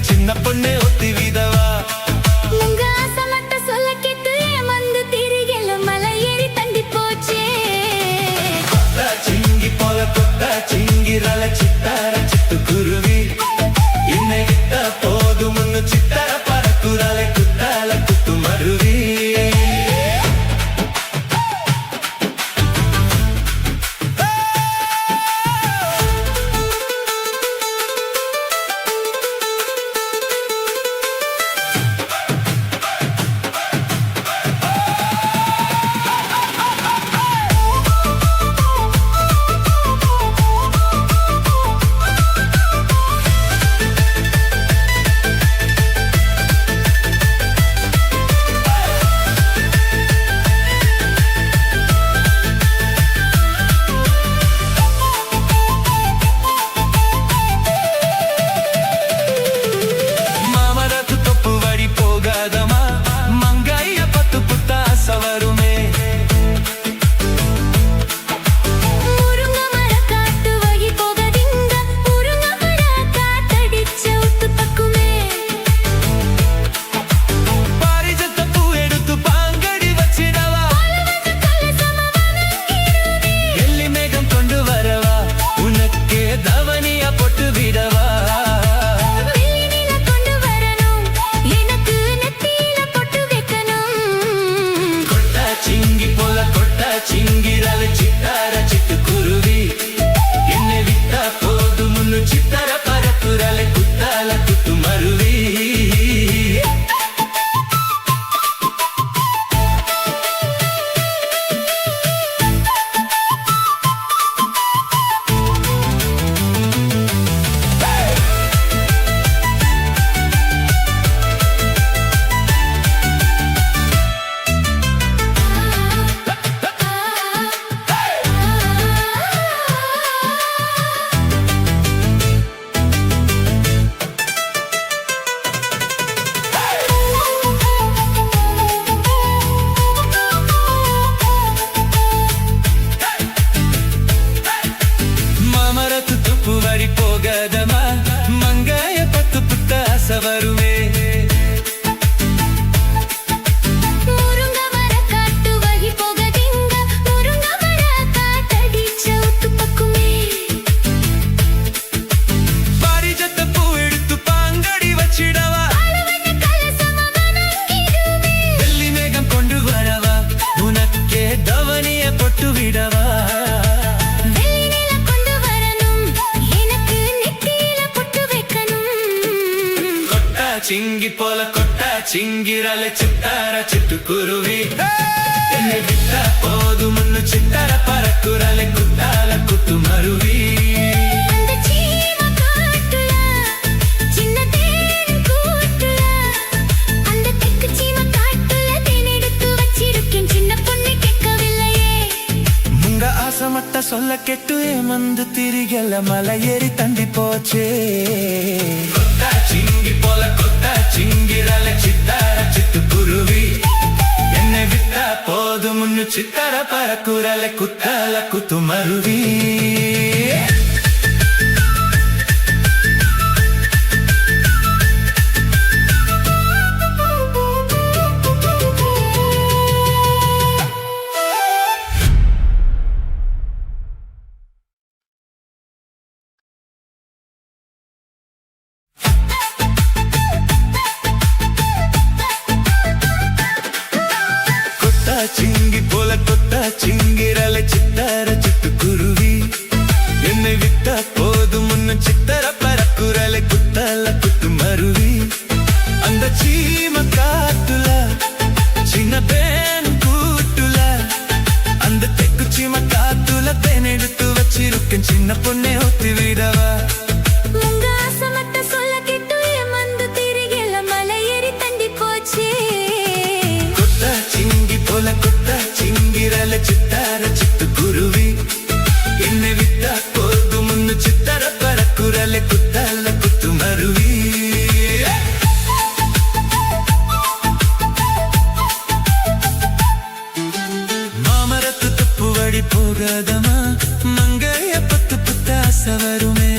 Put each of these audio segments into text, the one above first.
வச்சிருக்கேன் சின்ன பொண்ணே ஒத்தி விதவா. உங்க ஆசை மட்டும் சொல்ல கேட்டு ஏமாந்து திரிகல மலை ஏறி தண்டி போச்சே. கொத்தா சிங்கி போல கொத்தா சிங்கிரல சித்தார சிட்டுக்குருவி என்னை விட்டா போதும் முன்னு சித்தார பறக்குறாலே குத்தால குத்து மருவி. போகாதமா மங்காய பத்து புத்த ஆசை வருமே. சிங்கி போல கொட்டா சிங்கிரல சித்தார சிட்டுக்குருவி என்னை விட்டா போதும் முன்னு சித்தார பறக்குறலை குத்தால குத்து மருவி. உங்க ஆசை மட்டும் சொல்ல கேட்டு ஏமாந்து திரிகல மலை ஏறி தண்டி போச்சே. கொத்தா சிங்கி போல கொத்தா சிங்கிரல சித்தார சிட்டுக்குருவி என்னை விட்டா போதும் முன்னு சித்தார பறக்குறலை குத்தால குத்து மருவி. சிங்கி போல கொத்தா சிங்கிரலை சித்தார சிட்டுக்குருவி என்னை விட்டா போதும் முன்னு சித்தார பறக்குறலை குத்தால குத்து மருவி. அந்த சீம காத்துல சின்ன தேன் கூட்டுல அந்த தெக்கு சீம காத்துல தேன் எடுத்து வச்சிருக்கேன் சின்ன பொண்ணே ஒத்தி விடவா. கொத்தா சிங்கிரல சித்தார சிட்டுக்குருவி என்னை விட்டா போதும் முன்னு சித்தார பறக்குறலை குத்தால குத்து மருவி. மாமரத்து தப்பு வழி போகாதமா மங்கைய பத்து புத்த ஆசை வருமே.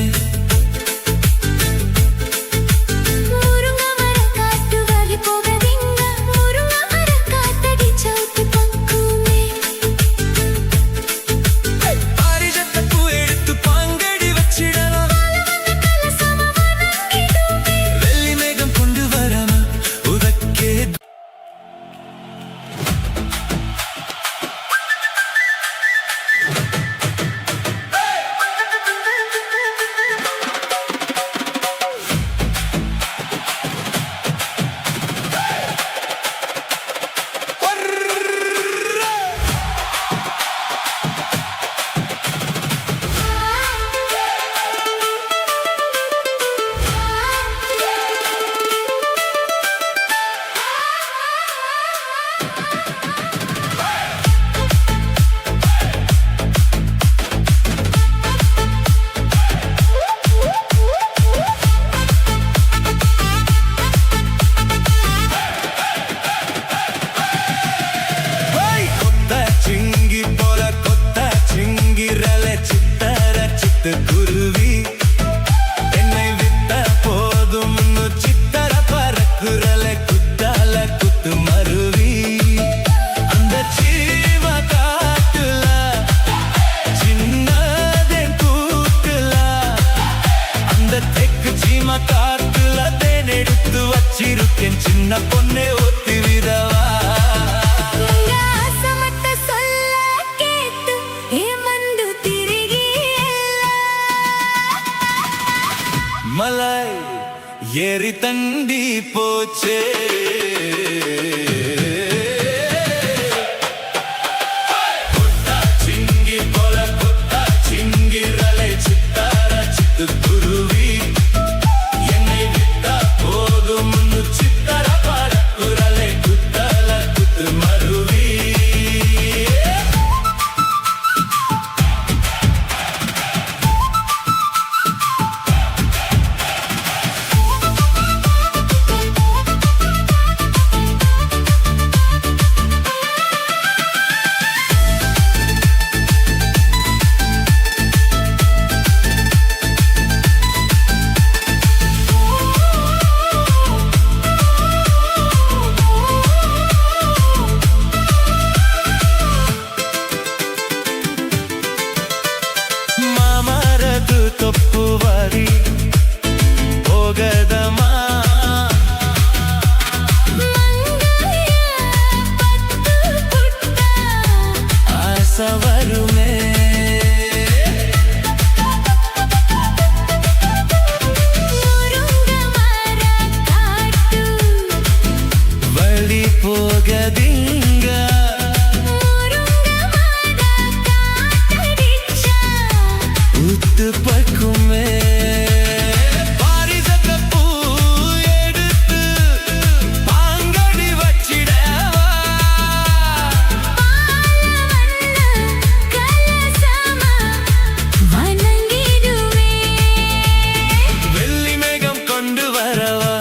ஏறி தண்டி போச்சே. கொட்டா சிங்கி போல கொட்டா சிங்கிரலை சித்தார சித்து குருவி என்னை விட்டா போதும் சித்தர பறக்குரலை குத்தல குத்து மருவி. ತಪ್ಪುವರಿ ಹೋಗದಮ ಆಸವರುಮೇ ಬಳಿ ಹೋಗದಿಂಗ பக்குமே பாரிசத்த பூ எடுத்து பாங்கடி வச்சிடவா வெள்ளி மேகம் கொண்டு வரவா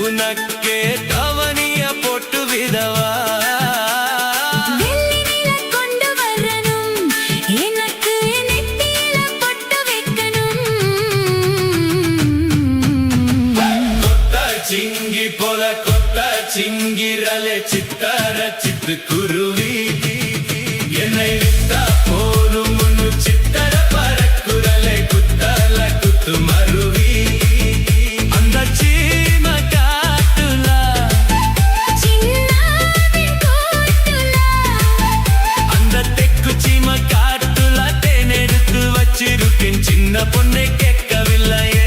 உனக்கே கவனிய போட்டு விதவா சிங்கி போல கொட்டா சிங்கிரலே சித்தார சித்து குருவி என்னை விட்டா போதும் முன்னு சித்தர பறக்குரலை குத்தல குத்து மருவி. அந்த சீம காட்டுல அந்த தெக்கு சீம காட்டுல தேனெடுத்து வச்சிருக்கேன் சின்ன பொண்ணை கேட்கவில்லையே.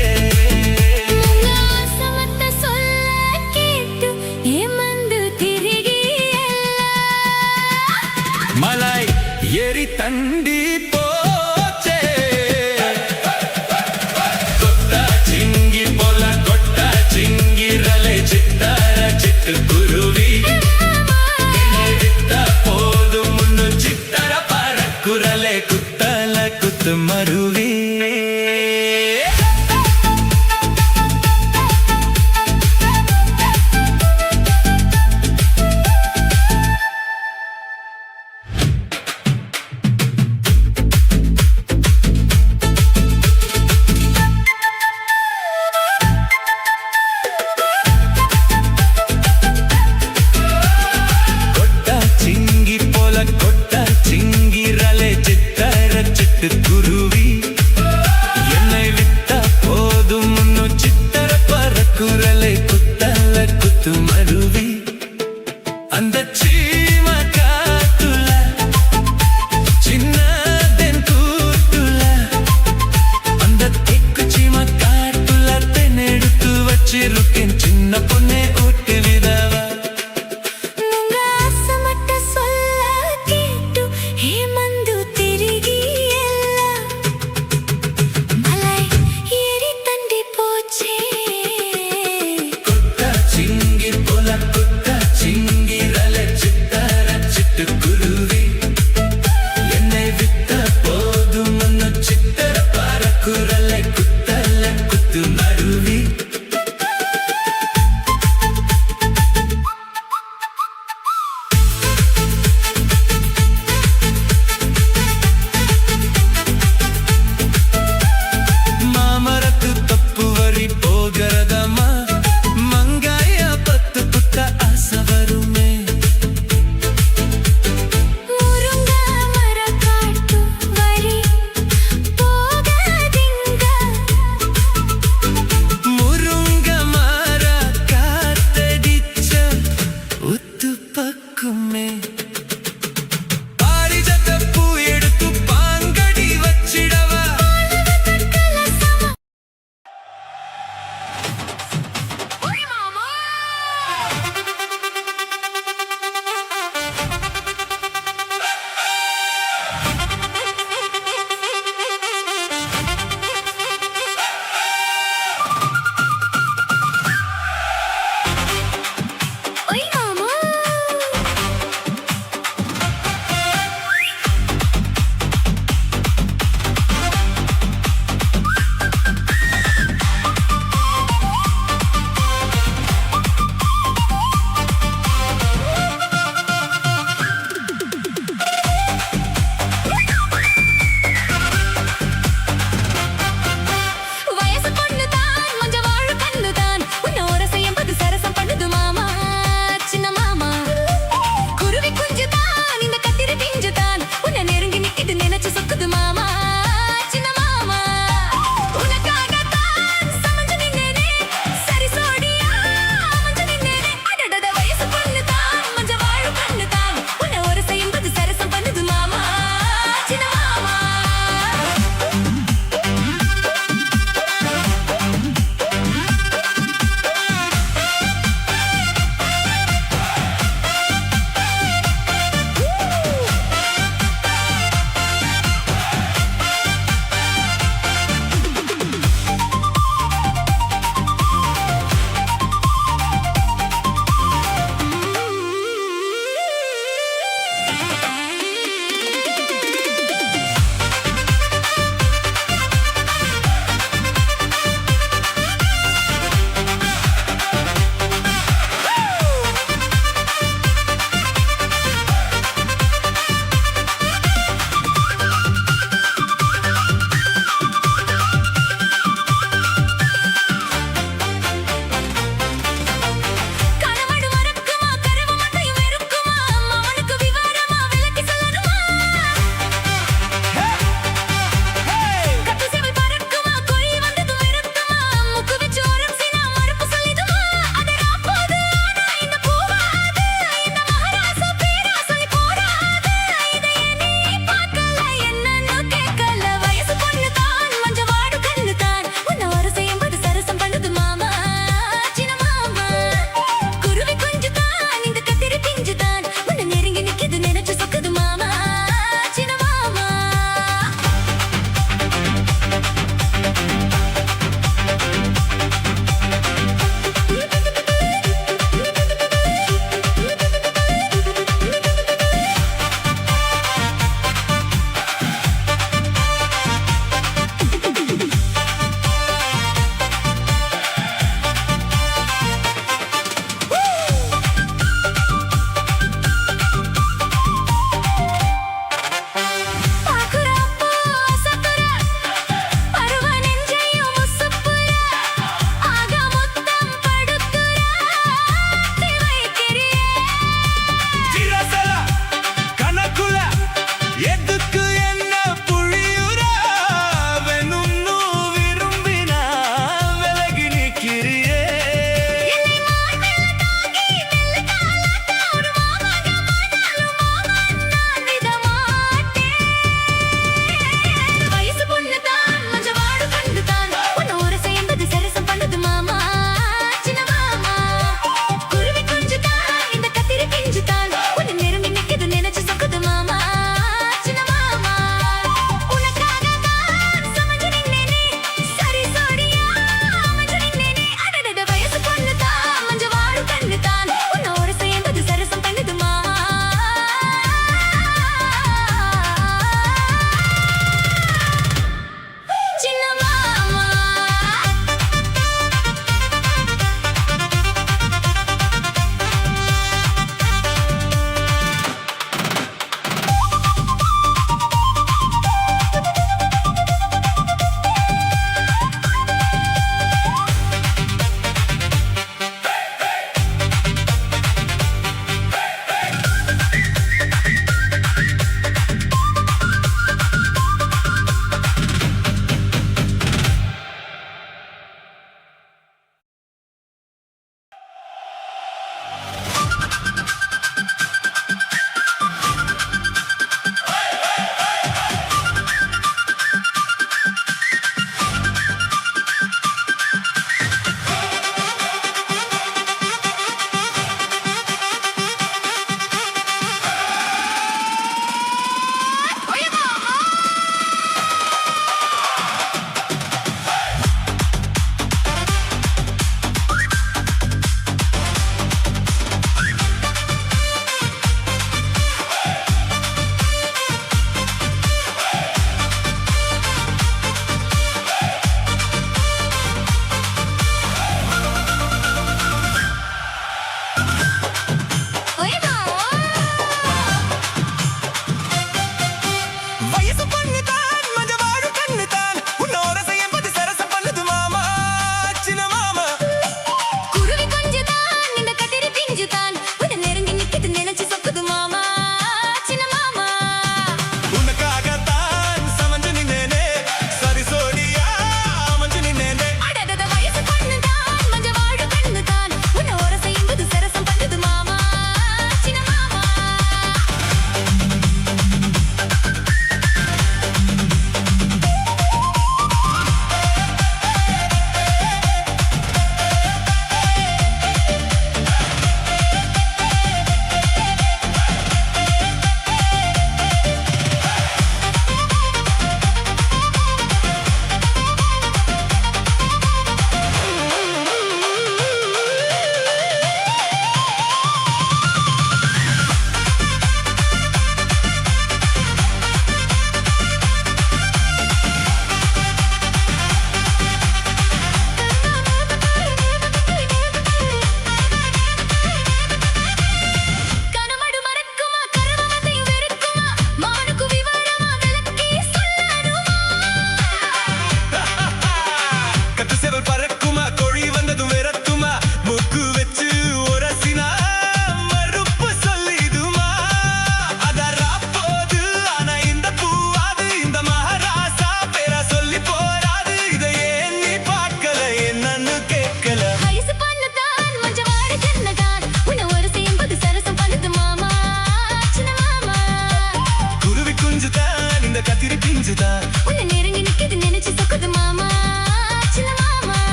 மலை ஏறி தண்டி போச்சே. கொட்டா சிங்கி போல கொட்டா சிங்கிரலை சித்தார சித்து குருவி என்னை விட்டா போதும் முன்னு சித்தர பறக்குரலை குத்தல குத்து மருவி. கொட்டா சிங்கிரலை சித்தர சித்து குருவி என்னை விட்டா போதும் முன்னு சித்தர பறக்குரலை குத்தல குத்து மருவி. அந்த சீம காட்டுல சின்னதென் கூட்டுல அந்த தெக்கு சீம காட்டுல தென்னெடுத்து வச்சிருக்கேன் சின்ன பொண்ணே ஊட்டு விதவா.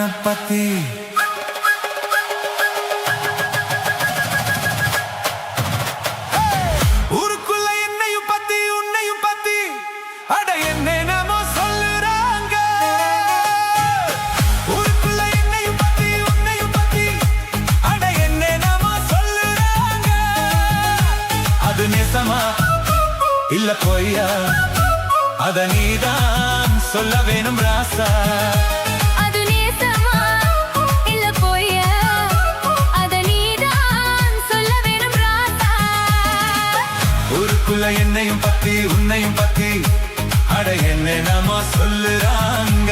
உன்னை பத்தி ஊருக்குள்ள என்னையும் பத்தி உன்னையும் பத்தி அட என்னென்னமோ சொல்லுறாங்க. ஊருக்குள்ள என்னையும் பத்தி உன்னையும் பத்தி அட என்னென்னமோ சொல்லுறாங்க. அது நேசமா இல்ல பொய்யா அத நீதான் சொல்ல வேணும் ராசா. அது நேசமா இல்ல பொய்யா அத நீதான் சொல்ல வேணும் ராசா. ஊருக்குள்ள என்னையும் பத்தி உன்னையும் பத்தி அட என்னென்னமோ சொல்லுறாங்க.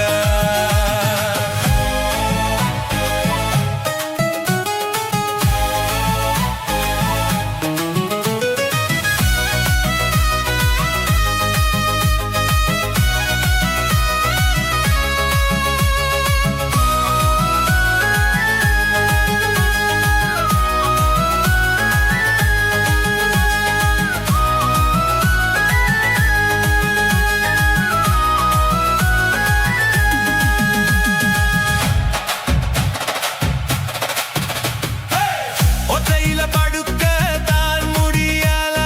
ஒத்தையில படுக்க தான் முடியல,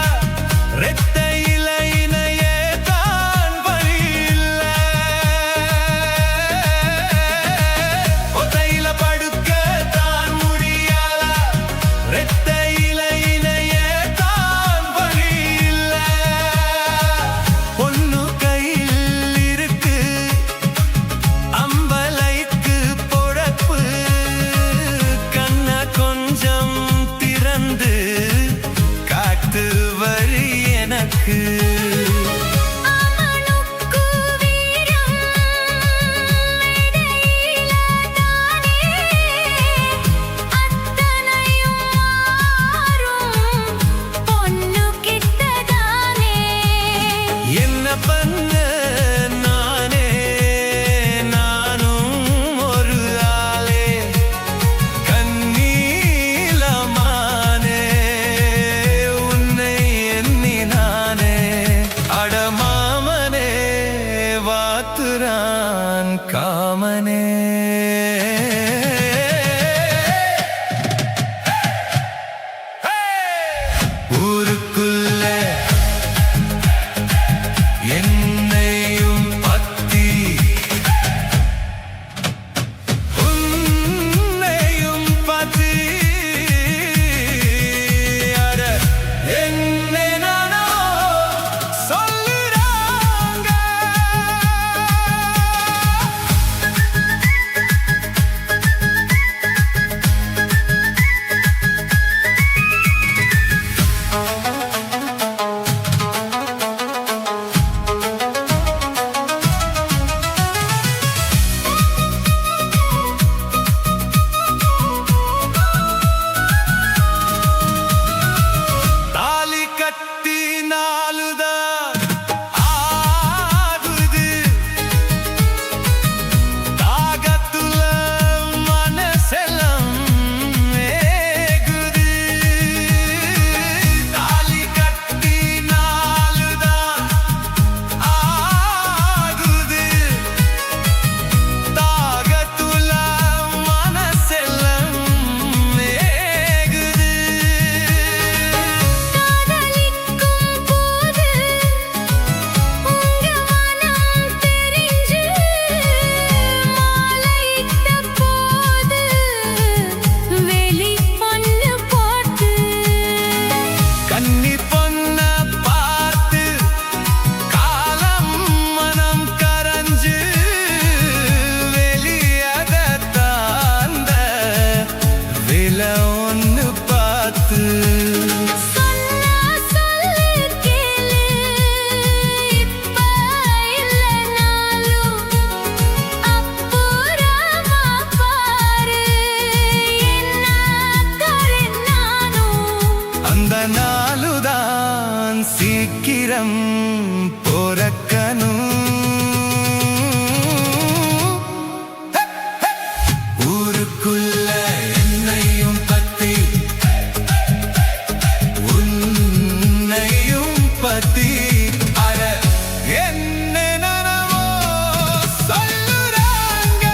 ரெட்டையில இணையே தான் வழி இல்ல. ஒத்தையில படுக்க தான் முடியல, ரெட்டையில இணையே தான் வழி இல்ல. பொண்ணு கையில் இருக்கு அம்பலைக்கு பொழப்பு, கண்ண கொஞ்சம் திறந்து காட்டு வழி எனக்கு. அமனுக்கு வீரம் மேடையில தானே, அத்தனையும் மாறும் பொண்ணு கிட்டதானே. என்ன பண்ண நானே நானும் ஒரு ஆளே, கண்ணீலமானே உன்னை எண்ணி நானே. அடமாமனே வாத்துரான் காமனே. ஊருக்குள்ள என்னையும் பத்தி உன்னையும் பத்தி அட என்னென்னமோ சொல்லுறாங்க. தாலி கட்டி நாளுதான் ஆகுது, தாகத்துல மனசெல்லாம் மேகுது. தாலி கட்டி நாளுதான் ஆகுது, தாகத்துல மனசெல்லாம் மேகுது. காதலிக்கும் போது உங்க மனம் தெரிஞ்சு, மாலையிட்ட போது வெளி பொண்ணு போட்டு. கன்னி பொண்ண பார்த்து காலம் மனம் கரஞ்சு, வெளியத தாந்த வில ஒன்னு பார்த்து. சொன்னா சொல்லு கேளு, இப்ப இல்லனாலும் அப்புறமா பாரு, என்ன தரேன் நானும். அந்த நாளுதான் சீக்கிரம் பொறக்கணும். ஊருக்குள்ள என்னையும் பத்தி உன்னையும் பத்தி அட என்னென்னமோ சொல்லுறாங்க.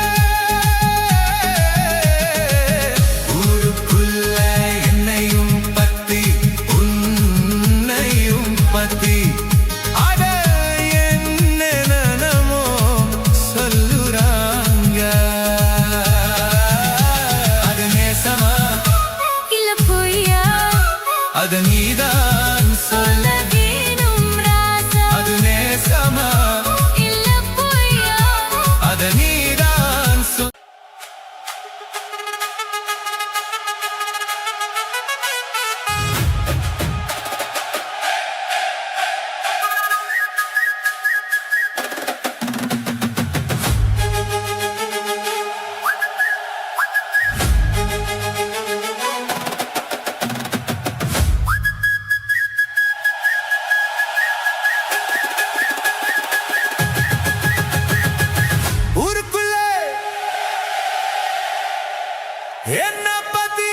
அது நீதான் சொல்ல வேணும் ராசா அது நேசமா இல்ல பொய்யா அது நீதான் சொல் ஊருக்குள்ளே என்ன பத்தி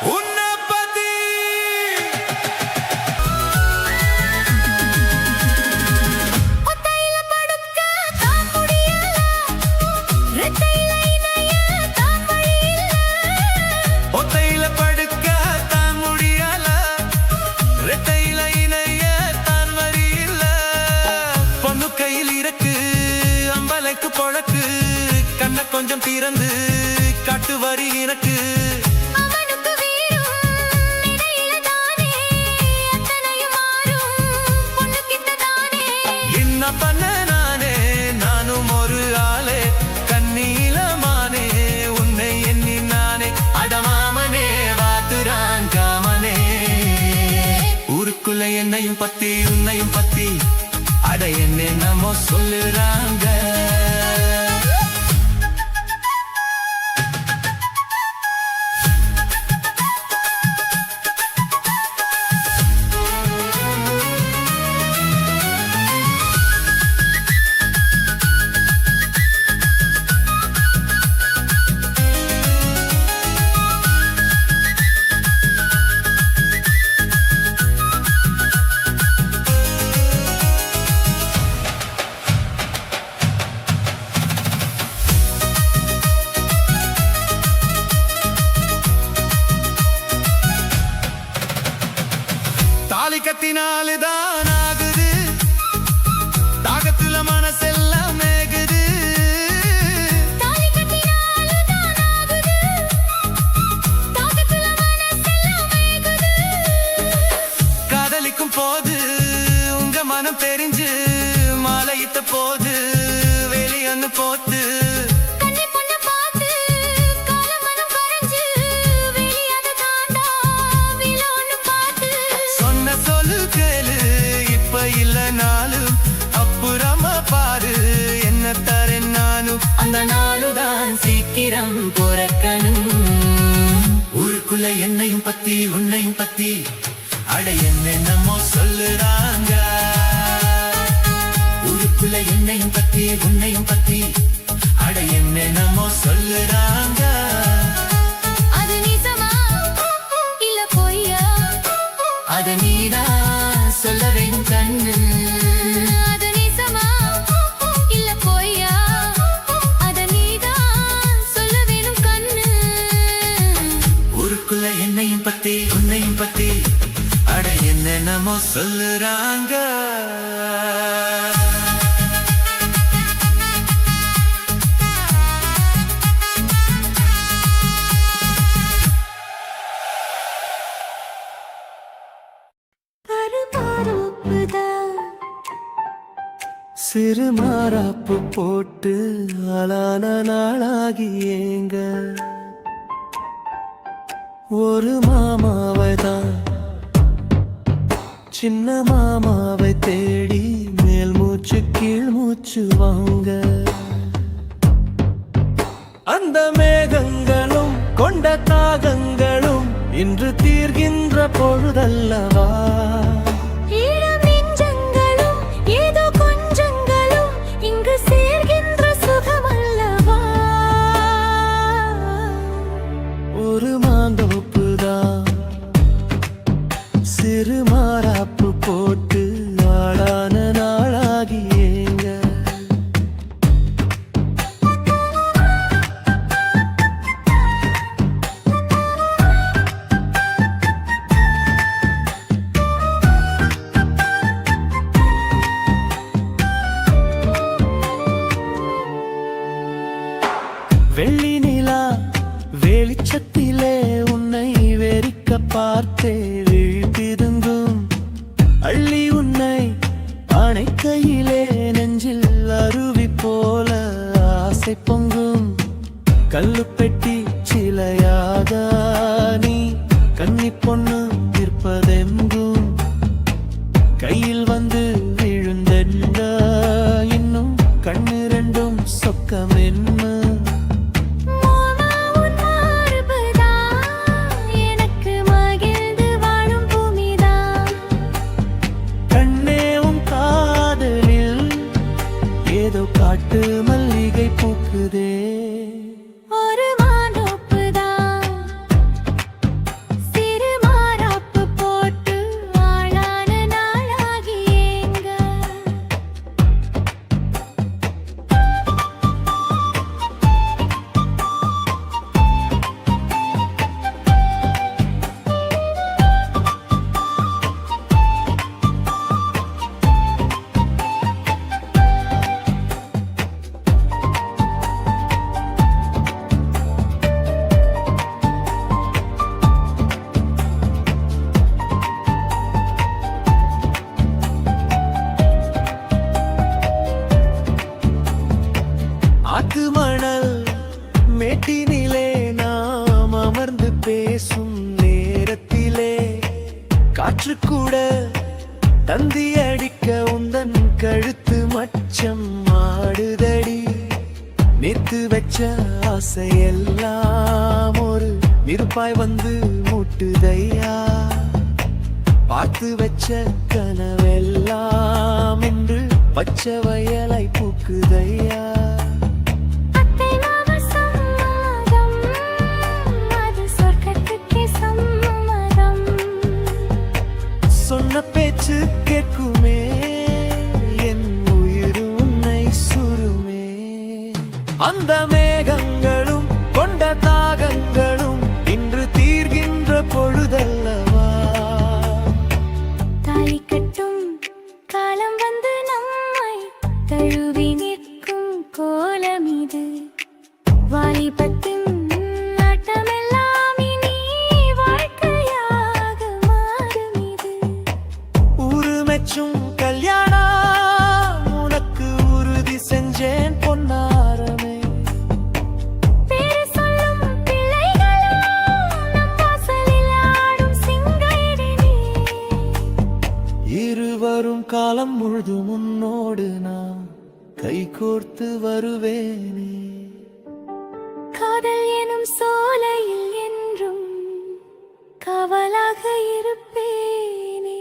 உன்னை பத்தி ஒத்தையில படுக்க தான் முடியல ரெட்டையில இணைய தான் வழியில்ல ஒத்தையில படுக்க தான் முடியல ரெட்டையில இணைய தான் வரி இல்ல பொண்ணு கையில் இருக்கு அம்பலைக்கு பொழக்கு கண்ண கொஞ்சம் திறந்து காட்டு வரி எனக்கு அவனுக்கு வீரும் இடையில தானே அத்தனையும் மாறும் பொண்ணுகிட்ட தானே என்ன பண்ண நானே நானும் ஒரு ஆளே கண்ணீலமானே உன்னை எண்ணி நானே அடமாமனே வாத்துரான் காமனே ஊருக்குள்ள என்னையும் பத்தி உன்னையும் பத்தி அட என்ன நம்ம சொல்லுறாங்க தாலி கத்தினாலுதான் ஆகுது தாகத்துல மனசெல்லாம் மேகுது தாலி கட்டினால தான் ஆகுது தாகத்துல மனசெல்லாம் வேகுது காதலிக்கும் போது உங்க மனம் தெரிஞ்சு மாலையிட்ட போது வெளியொன்னு போத்து கண்ணி பொண்ண பார்த்து கால மனம் கரைஞ்சு வெளியத தாண்டா விலோன்னு பார்த்து சொன்ன சொல்லு கேளு இப்ப இல்ல நாளும் அப்புறமா பாரு என்ன தரேன் நானும் அந்த நாளுதான் சீக்கிரம் பிறக்கணும் ஊருக்குள்ள என்னையும் பத்தி உன்னையும் பத்தி அட என்னென்னமோ சொல்லுறாங்க ஊருக்குள்ள என்னையும் பத்தி உன்னையும் பத்தி அட என்னென்னமோ சொல்லுறாங்க அது நிஜமா இல்ல பொய்யா அத நீதான் சொல்ல வேணும் கண்ணு அது நிஜமா இல்ல பொய்யா அத நீதான் சொல்ல வேணும் கண்ணு ஊருக்குள்ள என்னையும் பத்தி உன்னையும் பத்தி அட என்னென்னமோ சொல்லுறாங்க சிறு மாறாப்பு போட்டு ஆளான நாளாகி ஏங்க ஒரு மாமாவை தான் சின்ன மாமாவை தேடி மேல் மூச்சு கீழ் மூச்சு வாங்க அந்த மேகங்களும் கொண்ட தாகங்களும் இன்று தீர்கின்ற பொழுதல்லவா ஈரம் நெஞ்சங்களும் ஏதோ கொஞ்சங்களும் இங்கு சேர்கின்ற சுகமல்லவா ஒரு மாந்தோப்புதான் சிறு மாறாப்பு போட்டு ஆளான நாளாகி ஏங்க வெள்ளி நிலா வெளிச்சத்திலே உன்னை வெறிக்க பார்த்தே விழித்திருந்தும் அள்ளி உன்னை அணைக்கையிலே நெஞ்சில் அருவி போல ஆசை பொங்கும். கல்லுப்பெட்டி சிலையாக நீ கன்னி பொண்ணு நிற்பதெங்கும். கையில் வந்து விழுந்தென்ன இன்னும் கண்ணு ரெண்டும் சொக்கம் என்ன. ஏதோ காட்டு மல்லிகை பூக்குதே. ஒரு மாந்தோப்புதான் சிறு மாறாப்பு போட்டு ஆளான நாளாகி ஏங்க. ஆத்து மணல் மேட்டினிலே நாம் அமர்ந்து பேசும் நேரத்திலே காற்று கூட தந்தி அடிக்க உந்தன் கழுத்து மச்சம் ஆடுதடி. நேத்து வச்ச ஆசையெல்லாம் ஒரு நெருப்பாய் வந்து முட்டுதையா. பார்த்து வச்ச கனவெல்லாம் என்று பச்சை வயலை பூக்குதையா. சொன்ன பேச்சு கேட்குமே என் உயிர் உன்னை சுருமே. அந்த மேகங்களும் கொண்ட தாகங்களும் இன்று தீர்கின்ற பொழுதல்லவா. தாலி கட்டும் காலம் வந்து நம்மை தழுவி நிற்கும் கோலம் இது. வாலிபத்தின் கல்யாணம் உனக்கு உறுதி செஞ்சேன் பொன்னாரமே. பேரு சொல்லும் பிள்ளைகளும் நம் வாசலில் ஆடும் சிங்காயிடனே. இருவரும் காலம் முழுதும் உன்னோடு நான் கைகோர்த்து வருவேனே. காதல் எனும் சோலையில் என்றும் காவலாக இருப்பேனே.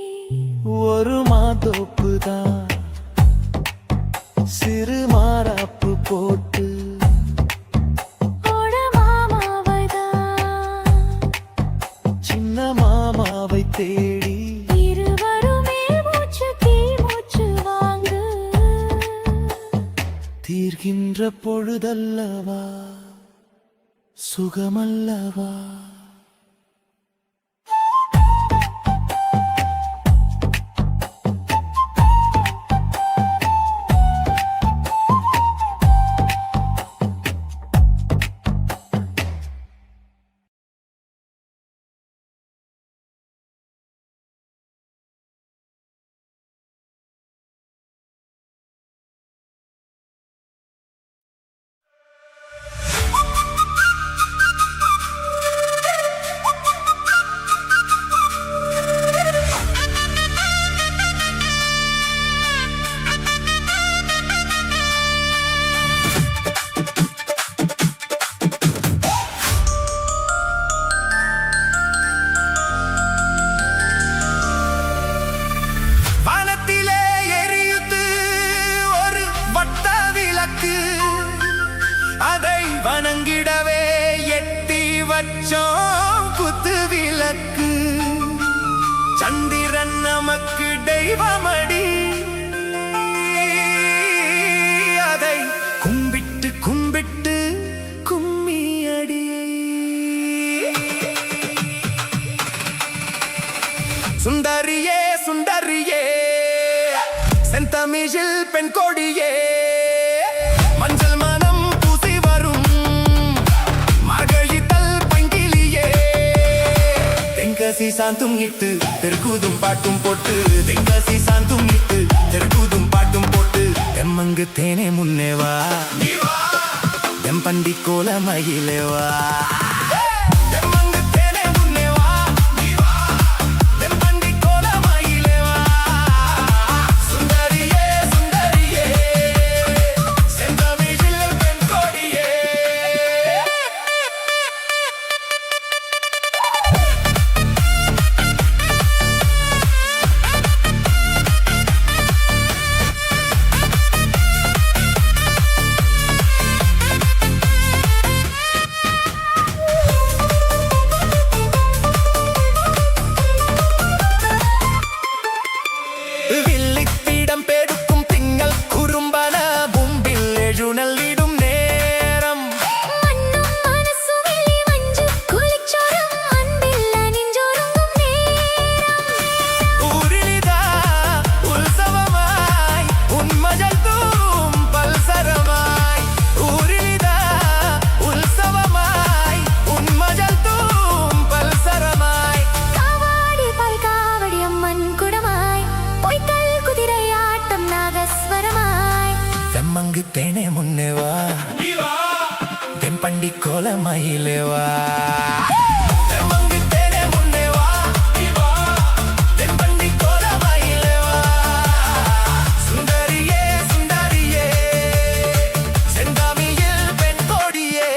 ஒரு மாதோப்புதான் சிறு மாறாப்பு போட்டு ஓட மாமாவைதான் சின்ன மாமாவை தேடி இருவருமே மூச்சு தீ மூச்சு வாங்கு. தீர்கின்ற பொழுதல்லவா சுகமல்லவா. அதை வணங்கிடவே எட்டி வச்சோம் குத்து விளக்கு. சந்திரன் நமக்கு தெய்வமடி, அதை கும்பிட்டு கும்பிட்டு கும்மியடி. சுந்தரியே சுந்தரியே செந்தமிழில் பெண் கொடியே, மஞ்சள் மனம் பூசி வரும் மார்கழி தல் தென்காசி சாந்தும் இட்டு தெருக்கூதும் பாட்டும் போட்டு தென்காசி சாந்தும் இட்டு தெருக்கூதும் பாட்டும் போட்டு தெம்மங்கு தேனே முன்னேவா தெம்பண்டி கோல மகிழேவா தெம்மங்கு தேனே முன்னேவா தெம்பண்டி கோல மகிழேவா தெம்மங்கு தேனே முன்னேவா தெம்பண்டி கோல மகிழேவா சுந்தரியே சுந்தரியே செந்தாமியில் பெண் கொடியே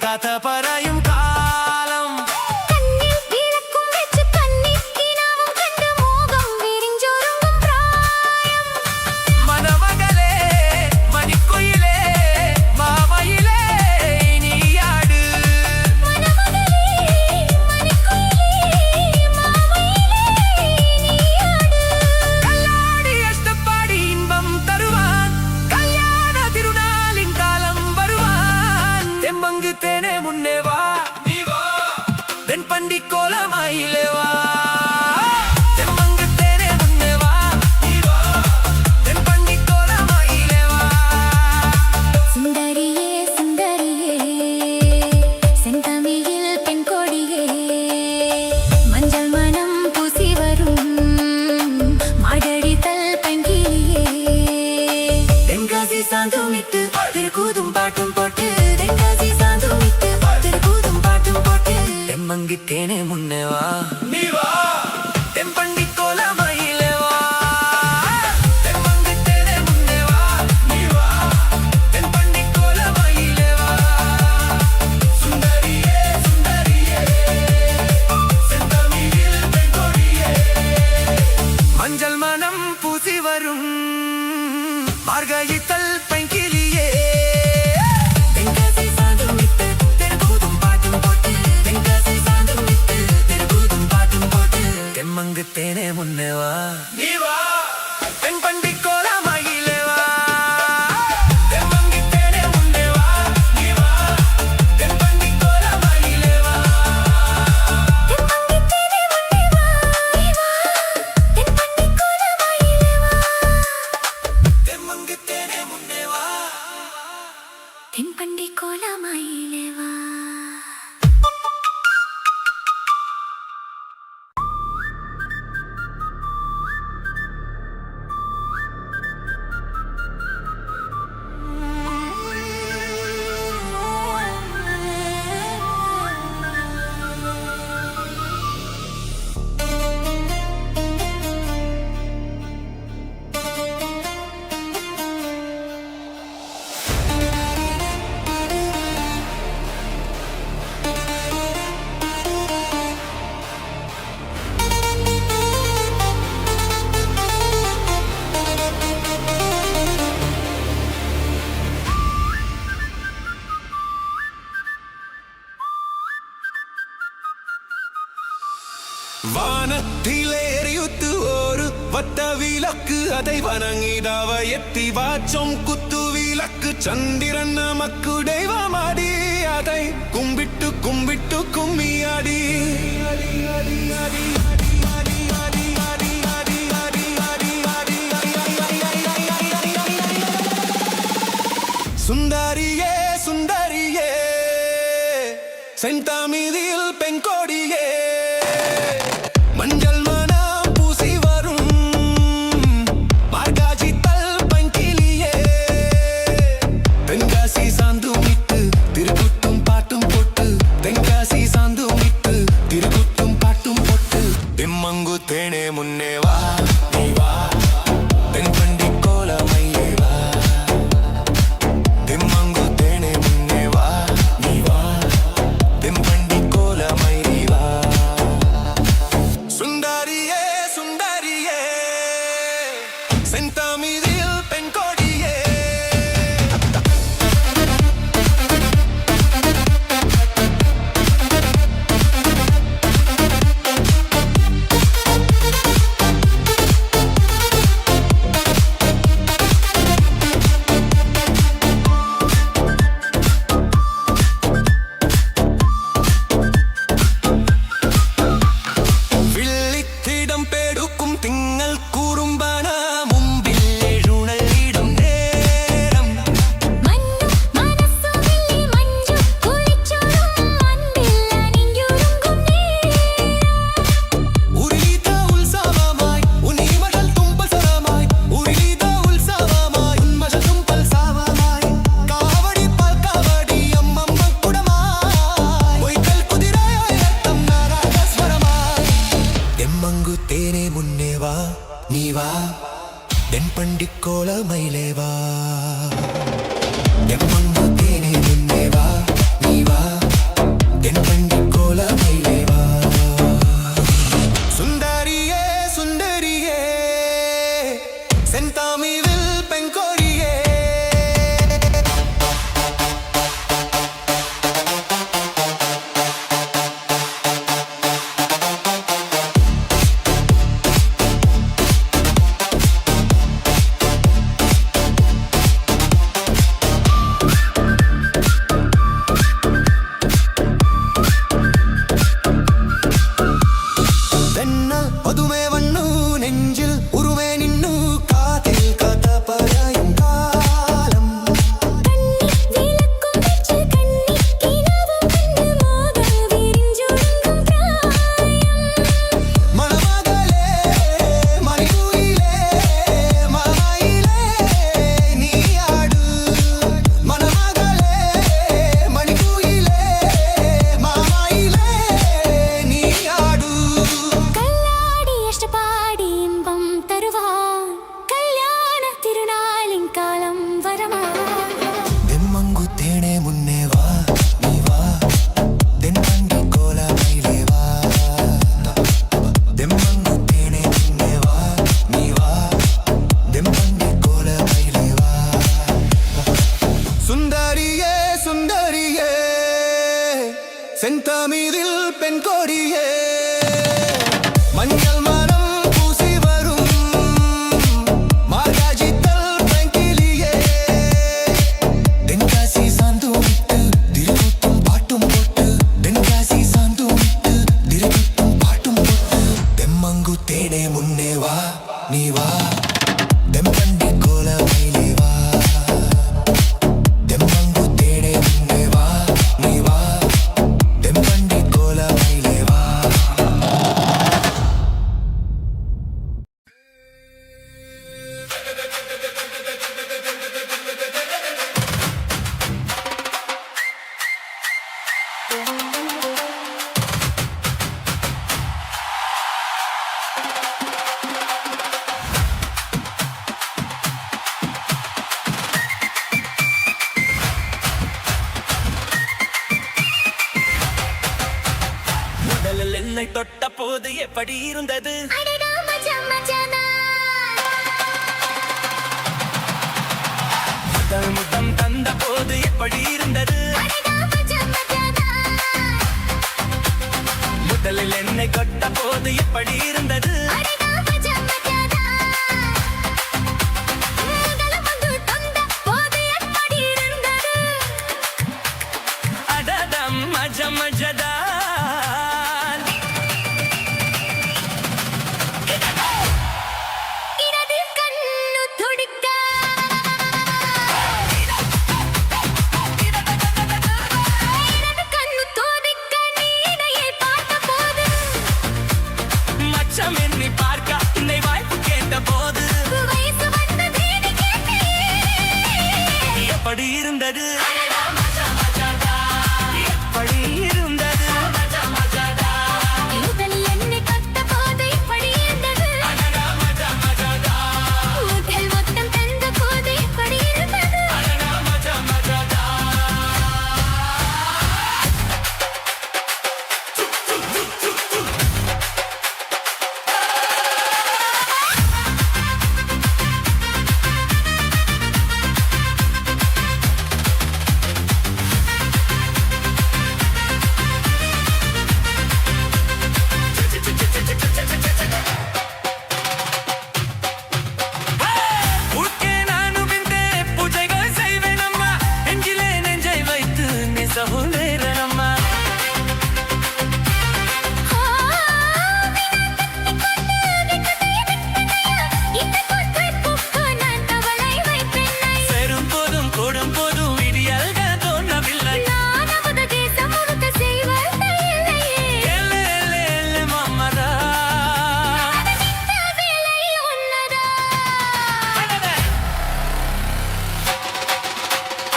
കഥ പറയും കാലം മനമകളെ മണിക്കുയിലേ മാമയിലേ നീയാട് കല്ലാടി അഷ്ടപ്പാടി ഇன்பം തരുവാൻ കല്യാണ തിരുനാളിൻ കാലം വരുവാൻ തെമ്മങ്ക് തേനെ മുന്നേവാ தென்பண்டி கோல மகிழேவா தெம்மங்கு தேனே முன்னேவா தென்பண்டி கோல மகிழேவா சுந்தரியே சுந்தரியே செந்தமிழில் பெண் கொடியே மஞ்சள் மனம் பூசி வரும் மார்கழித்தல் பங்கிலியே தென்காசி சாந்தும் இட்டு திருக்கூதும் பாட்டும் போட்டு தென்காசி சாந்தும் இட்டு திருக்கூதும் பாட்டும் போட்டு தெம்மங்கு தேனே முன்னேவா தெம்பண்டி கோல மகிழேவா தெம்மங்கு தேனே முன்னேவா தென்பண்டி கோல மகிழேவா சுந்தரியே சுந்தரியே செந்தமிழில் பெண் கொடியே மஞ்சள் மனம் பூசி வரும் மார்கழித்தல் பைங்கிலியே தென்காசி சாந்தும் இட்டு தெருக்கூதும் பாட்டும் போட்டு தென்காசி சாந்தும் இட்டு தெருக்கூதும் வானத்திலே எரியுத்து ஒரு வட்ட விளக்கு அதை வணங்கிடாவ எத்தி வாச்சம் குத்து விளக்கு சந்திரன் நமக்கு தெய்வமாடி அதை கும்பிட்டு கும்பிட்டு கும்மியாடி சுந்தரியே சுந்தரியே செந்தாமிதில் பெண்கோடியே மஞ்சள் மனம் பூசி வரும் மார்காஜி தல் பங்கிலியே தென்காசி சாந்துமிட்டு திருக்குட்டும் பாட்டும் போட்டு தென்காசி சாந்துமிட்டு திருக்குட்டும் பாட்டும் போட்டு திம்மங்கு தேனே முன்னே வா நீ வா தென்பண்டி கோலமையே வா திம்மங்கு தேனே முன்னே வா நீ வா தென்பண்டி கோலமை வா சுந்தரியே சுந்தரியே செந்தாமிதில் பெண்கோடியே வில்லித்திடம் பேடுக்கும் திங்கள் கூறும்பான மும்பில் எழுநலிடும் நேரம் மண்ணு மனசுமில்லி மஞ்சு குளிச்சோடும் அன்பில் அணிஞ்சுருங்கும் உரிலித உல்சாவமாய் உன் இமகள் தும்பல் சரமாய் உரிலித உல்சாவமாய் உன் மகள் தும்பல் சாவமாய் காவடி பால் காவடி அம்மம்ம குடமாய் பொய்க்கல் குதிரையாய் ரத்தம் நாராகஸ்வரமாய் தெம்மங்கு தேனே முன்னே வா நீ வா தென்பண்டி கோலமயிலே வா தெம்மங்கு தேனே முன்னே வா நீ வா தென்பண்டி கோலமயிலே வா சுந்தரியே சுந்தரியே செந்தாமிவில் பெண்கோடியே தென்ன பதுமே வண்ணு நெஞ்சில் உருவே நின்னு காதில் கத பரையும் காலம் விளக்கும் வச்சு கண்ணி கிணவும் கண்டு மோக விரிஞ்சுருங்கும் பிராயம் மணமகளே மணிக்குயிலே மலையிலே நீ ஆடு மணமகளே மணிக்குயிலே மாமாயிலே நீ ஆடு கல்லாடி அஷ்டபாடி இன்பம் தருவான் கல்யாண திருநாளின் காலம் வரமா தெம்மங்கு தேனே முன்னே வா நீ வா தென்பண்டி கோலமயிலே வா தெம்மங்கு தேனே முன்னே வா நீ வா தென்பண்டி கோலமயிலே வா சுந்தரியே சுந்தரியே செந்தாமிதில் பெண்கோடியே மஞ்சள் மனம் பூசி வரும் மார்காஜி தல் பங்கிலியே தென்காசி சாந்துமிட்டு திருக்குட்டும் பாட்டும் போட்டு தென்காசி சாந்துமிட்டு திருக்குட்டும் பாட்டும் போட்டு தெம்மங்கு தேனே முன்னே வா நீ வா தென்பண்டி கோலமயிலே வா தெம்மங்கு தேனே முன்னே வா நீ வா தென்பண்டி கோலமயிலே வா முதலில் என்னை தொட்ட போது எப்படி இருந்தது அடடா மச்சான் மச்சானா முதல் முத்தம் தந்த போது எப்படி இருந்தது அடடா மச்சான் மச்சானா முதலில் என்னை கொட்ட போது எப்படி இருந்தது அடடா மஜா மஜாதா முதல் வந்து தந்த போது எப்படி இருந்தது அடடம் மஜ மஜதான் இடது கண்ணு துடிக்க இடது கண்ணு துடிக்க நீடையை பார்த்த போது மச்சம் என்னை பார்க்க உன்னை வாய்ப்பு கேட்ட போது வயசு வந்ததேன்னு கேட்டேன் எப்படி இருந்தது எப்படி இருந்தது முதலில் என்னை கட்ட போது எப்படி இருந்தது முதல் மொத்தம் தந்த போது எப்படி இருந்தது உட்கே நானும் இந்த பூஜைகள் செய்வேன் அம்மா நெஞ்சிலே நெஞ்சை வைத்து நெசவு நேரம்மா இந்த கொற்றை பூக்கு நான் தவளை வைப்பெண்ணை பெரும் போதும் கூடும் போதும் விடியல்கள் தோன்றவில்லை நான் நமது தேசம் முழுக்க செய்வது இல்லையே எல்லே மாமரா இந்த வேலை உன்னதா அடடே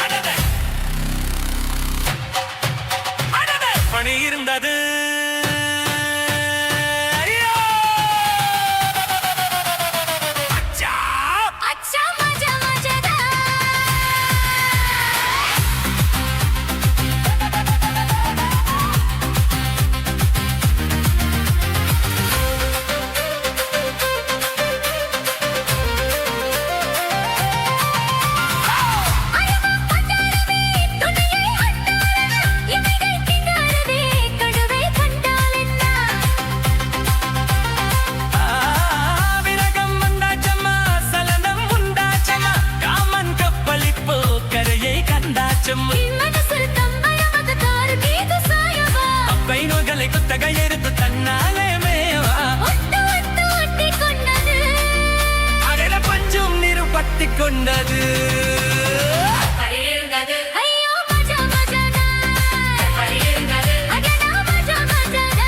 அடடே அடடே பணி இருந்தது ஐயோ! அச்சா! அச்சா மஜா மஜாதா அழகா பட்டாரவே துணையை அண்டாரவே இமைகள் திண்டாரவே கடுவை கண்டால் என்ன விரகம் வந்தாச்சம்மா சலனம் உண்டாச்சம்மா காமன் கப்பலிப்போ கரையை கண்டாச்சம்மா மனசில் தம்பளமது தாரு கீது சாயவா அப்பை நோய்களை குத்தகை எடுத்து தன்னாலே மேவா ஒட்டு ஒட்டு ஒட்டி கொண்டது அடல பஞ்சும் நீரு பத்தி கொண்டது ஐயோ மஜா மஜாதா அடடா மஜா மஜாதா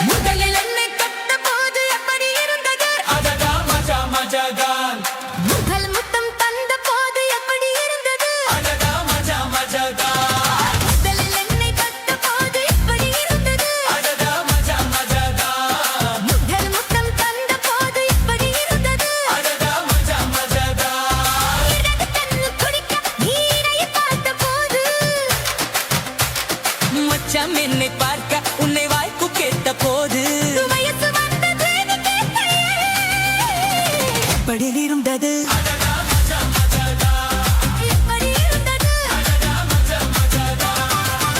முதலில் என்னை கட்ட போது எப்படி இருந்தது அதடா மஜா மஜாதான் முதல் முத்தம் தந்த போது எப்படி இருந்தது அதடா மஜா மஜாதான் முதலில் என்னை கட்ட போது எப்படி இருந்தது அதடா மஜா மஜாதான் முதல் முத்தம் தந்த போது எப்படி இருந்தது அதடா மஜா மஜாதான் இடது கண்ணு துடிக்க நீரையை பார்த்த போது மச்சான் என்னை பார்க்க உன்னை வாய்ப்பு கேட்ட போது வயசு வந்ததேன்னு கேட்டேன் எப்படி இருந்தது எப்படி இருந்தது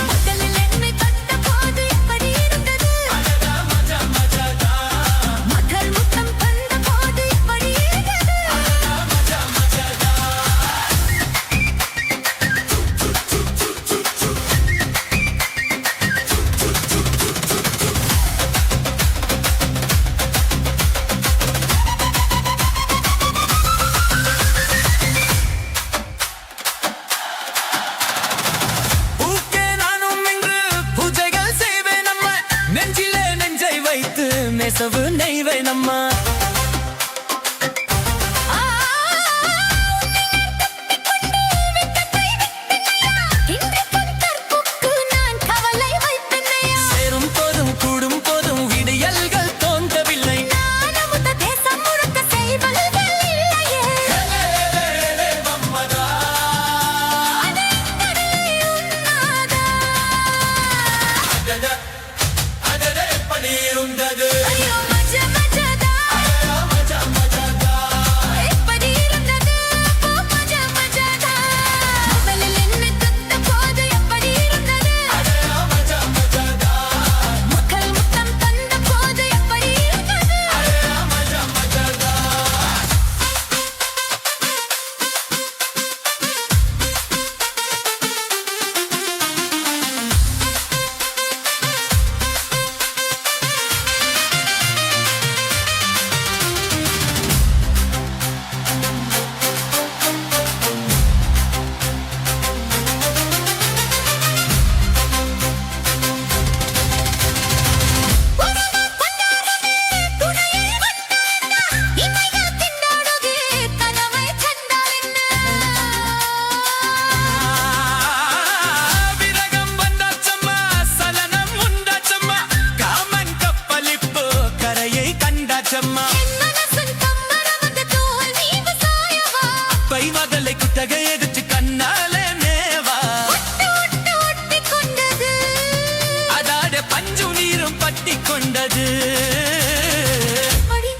முதலில் என்னை கட்ட போது எப்படி இருந்தது முதல் முத்தம் தந்த போது எப்படி இருந்தது பூக்கே நானும் இன்று பூஜைகள் செய்வேன் அம்மா நெஞ்சிலே நெஞ்சை வைத்து நெசவு நெய்வேன் அம்மா இன்று கண்கற்பு கொட்டகை எதிர்த்து கண்ணாலே மேவா ஒட்டி கொண்டது அதாட பஞ்சு நீரும் பட்டி கொண்டது அடி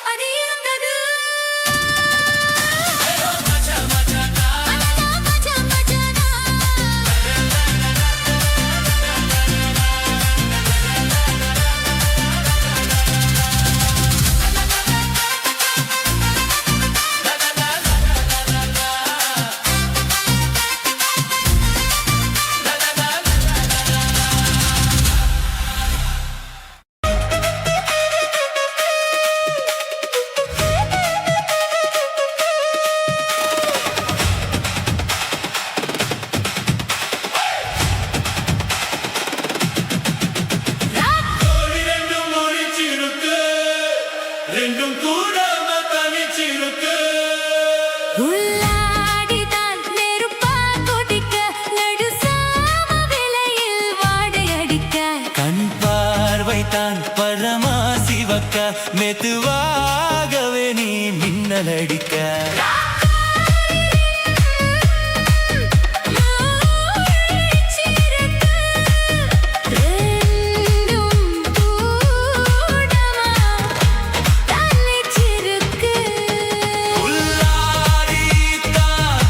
அடி இருந்தது மச்சா மச்சானா மஜா மஜானா ரெண்டும் முடிச்சிருக்கு ரெண்டும் கூடாம தனிச்சிருக்கு உள்ளாடிதான் நெருப்பா கொதிக்க நடுசாம விலையில் வாடை அடிக்க கண் பார்வைத்தான் பரமா சிவக்க மெதுவாகவே நீ மின்னல் அடிக்க உள்ளாடித்தான்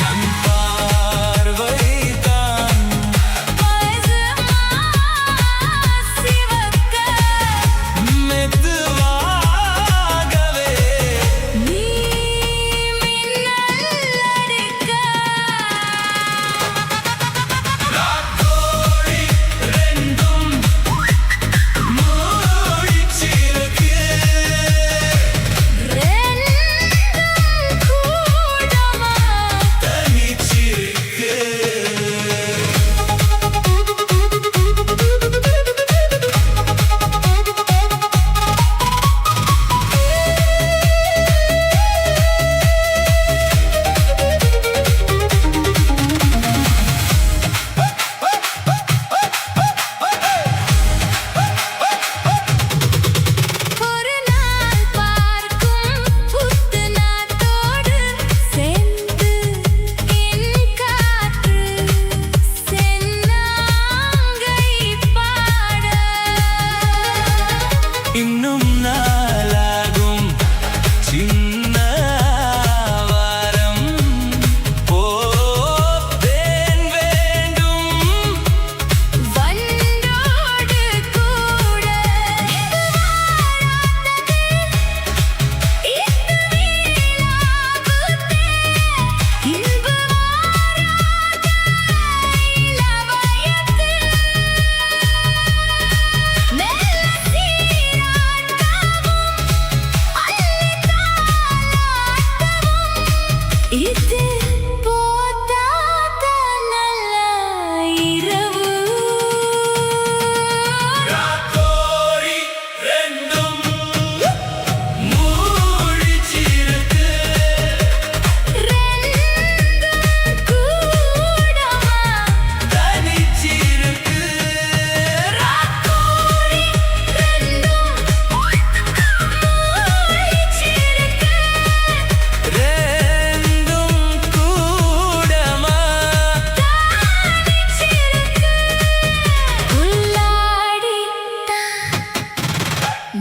கண் பார்வைத்தான் மெதுவாகவே ராக்கோழி ரெண்டும் மூடிச்சிருக்கு தனிச்சிருக்கு ஒரு நாள் பார்க்கும் புத்து நாத்தோடு சேர்ந்து என் காற்று சென்னாங்கை பாட இன்னும் நாளாகும் சின்ன வாரம் போதேன் வேண்டும் வண்டோடு கூட இது போதாத நல்ல இரவு ராக்கோழி ரெண்டும் மூடிச்சிருக்கு ரெண்டும் கூடமா தனிச்சிருக்கு ராக்கோழி ரெண்டும் மூடிச்சிருக்கு ரெண்டும் கூடமா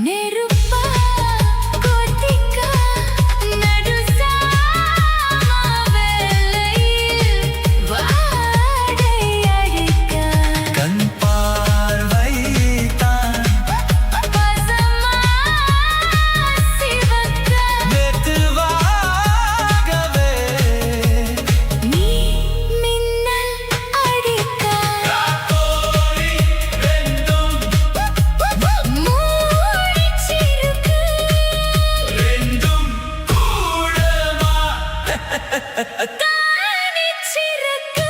நெருப்பா கொதிக்க நடுசாம வேளையில் வாடை அடிக்க கண் பார்வைத்தான் பசமா சிவக்க மெதுவாகவே நீ மின்னல் அடிக்க ராக்கோழி ரெண்டும் மூடிச்சிருக்கு ரெண்டும் கூடமா தனிச்சிருக்கு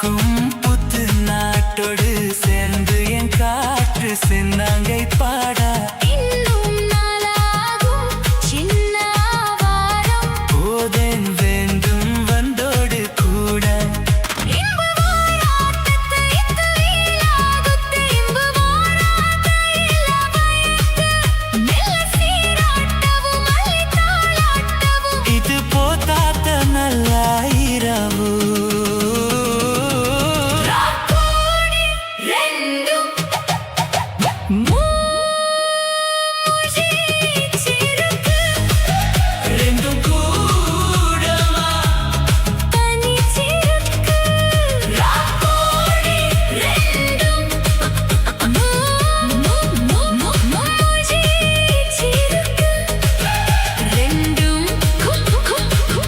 பூக்கும் புத்து நாட்டோடு சேர்ந்து என் காற்று சின்னங்கை பாடா இன்னும் நாளாகும் சின்ன வாரம் போதேன் வேண்டும் வந்தோடு கூட இன்பு வாராட்டத்து இத்து வீலாகுத்து இன்பு வாராட்ட இல்ல பயத்து மெல்ல சீராட்டவும் மல்லி தாளாட்டவும் இது போதாத நல்ல இரவு ராக்கோடி ரெண்டும் மூஜி சிறுக்கு ரெண்டும் கூடமா தனி சிறுக்கு ராக்கோடி ரெண்டும் மூஜி சிறுக்கு ரெண்டும்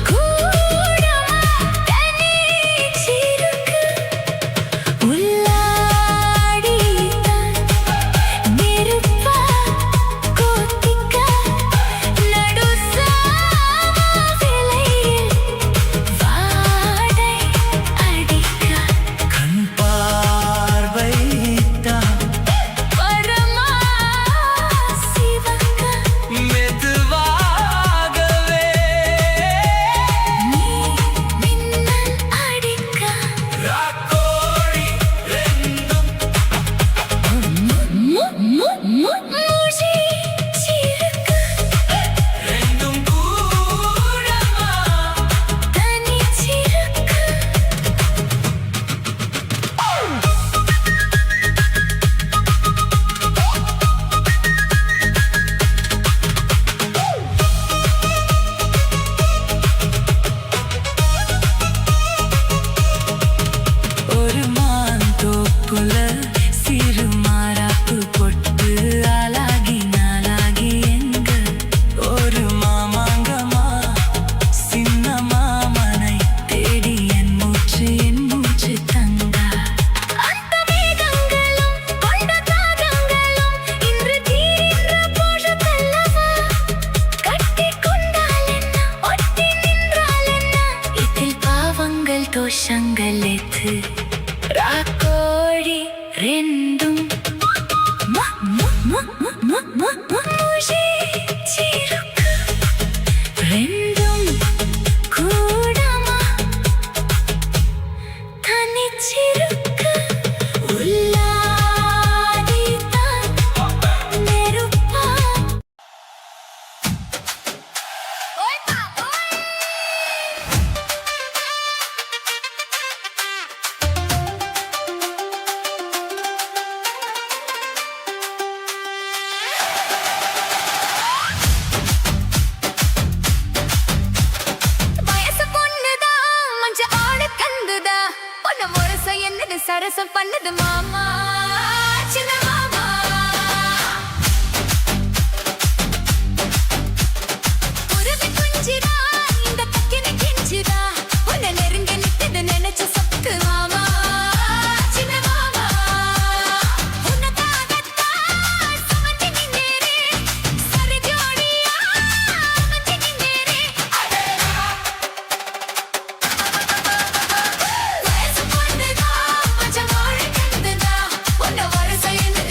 கூடமா தனி சிறுக்கு உள்ளாடித்தான் நெருப்பா கோத்திக்க நடுசாவிலையில் வாடை அடிக்க கண் பார்வைத்தான் பரமா சிவக்க மெதுவாகவே நீ மின்னல் அடிக்க ராக்கோழி ரெண்டும் மூஜி சிறுக்கு ரெண்டும் கூடமா தனி சிறுக்கு ஒரு மாந்தோப்புல சிறு மாறாப்பு பொட்டு ஆளாகி நாளாகி எங்க ஒரு மாமாங்கமா சின்ன மாமனை தேடி என் மூச்சு தங்க அந்த மேகங்களும் கொண்ட தாகங்களும் இன்று தீர்ந்த போஷத்தல்லவா கட்டிக் கொண்டால் என்ன ஒட்டி நின்றால் என்ன இதில் பாவங்கள் தோஷங்கள் எது ராக்கோழி ரெண்டும் மூஜி சிறுக்கு ரெண்டும் கூடமா தனிச்சிருக்கு உள்ளாடித்தான் நெருப்பா வயசு பொண்ணுதான் மஞ்ச ஆடு கந்துதா பொண்ணு முரச என்னது சரசம் பண்ணுது மாமா சின்ன மாமா உருவி குஞ்சிதா இந்த கக்கினை கிஞ்சிதா உன்னை நெருங்க நிக்குது நினைச்ச சொத்து மாமா சின்ன மாமா உன்னதாகத்தான் சுமந்து நின்னேரே சரி ஜோடியா அமைஞ்சு நின்னேரே வயசு பொண்ணுதா மஞ்ச ஆடு கந்துதா பொண்ணு முரச என்னது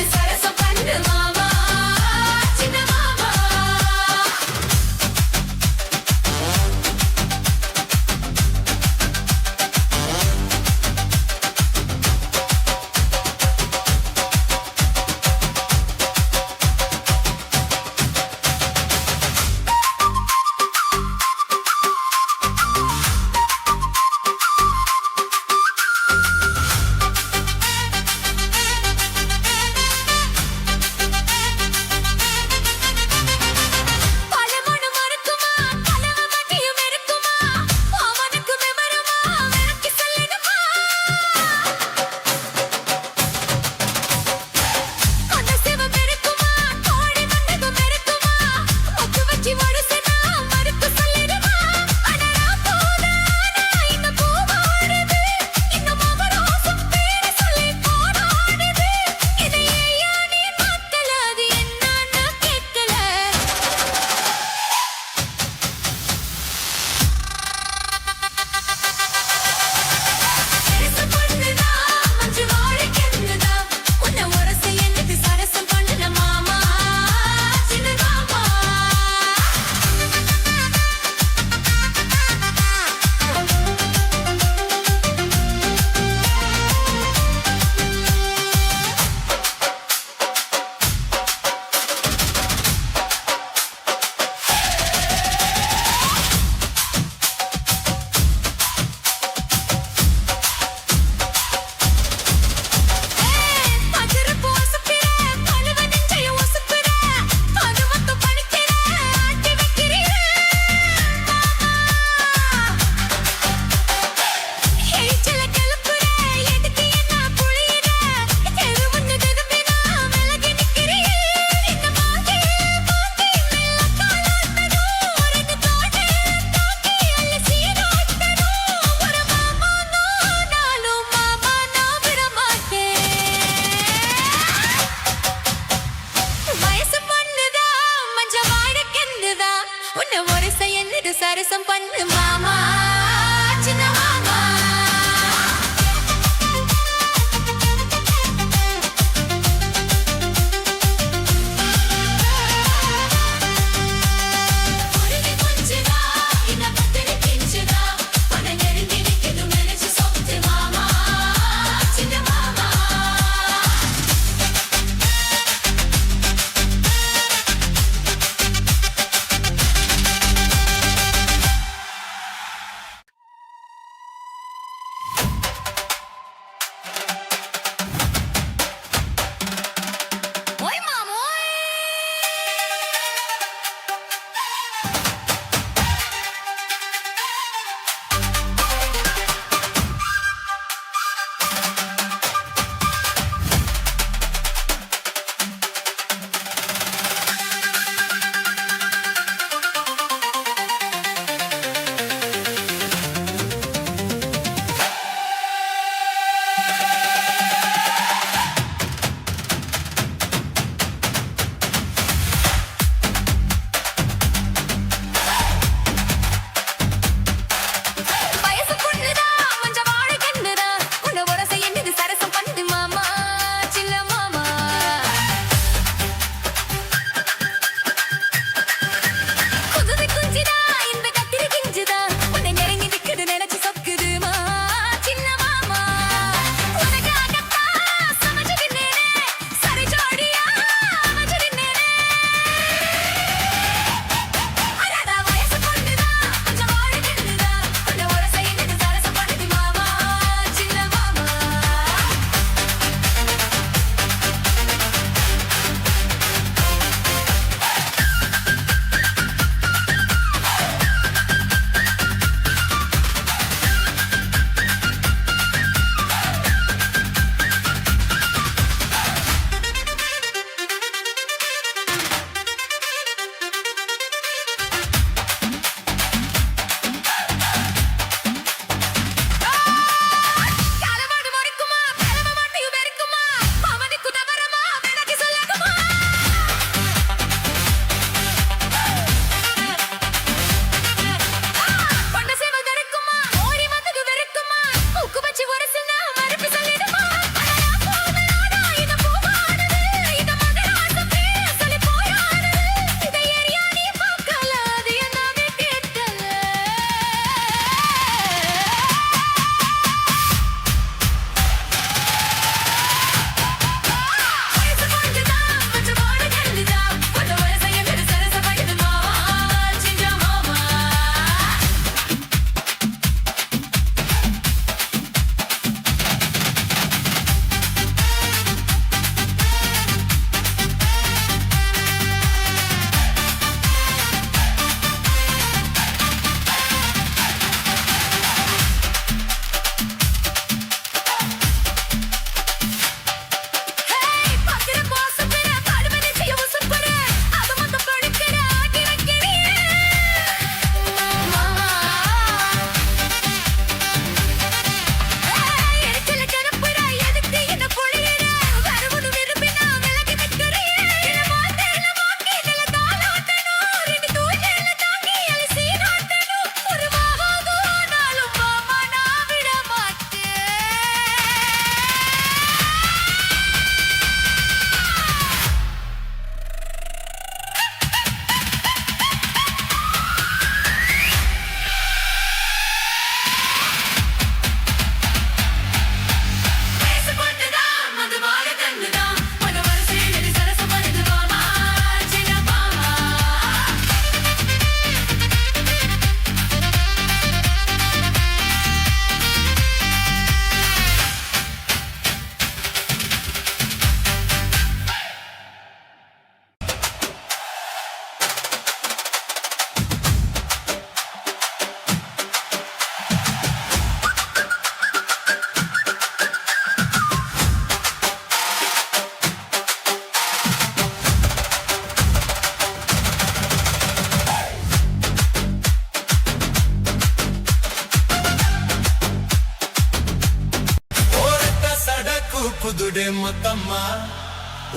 மொத்தம்மா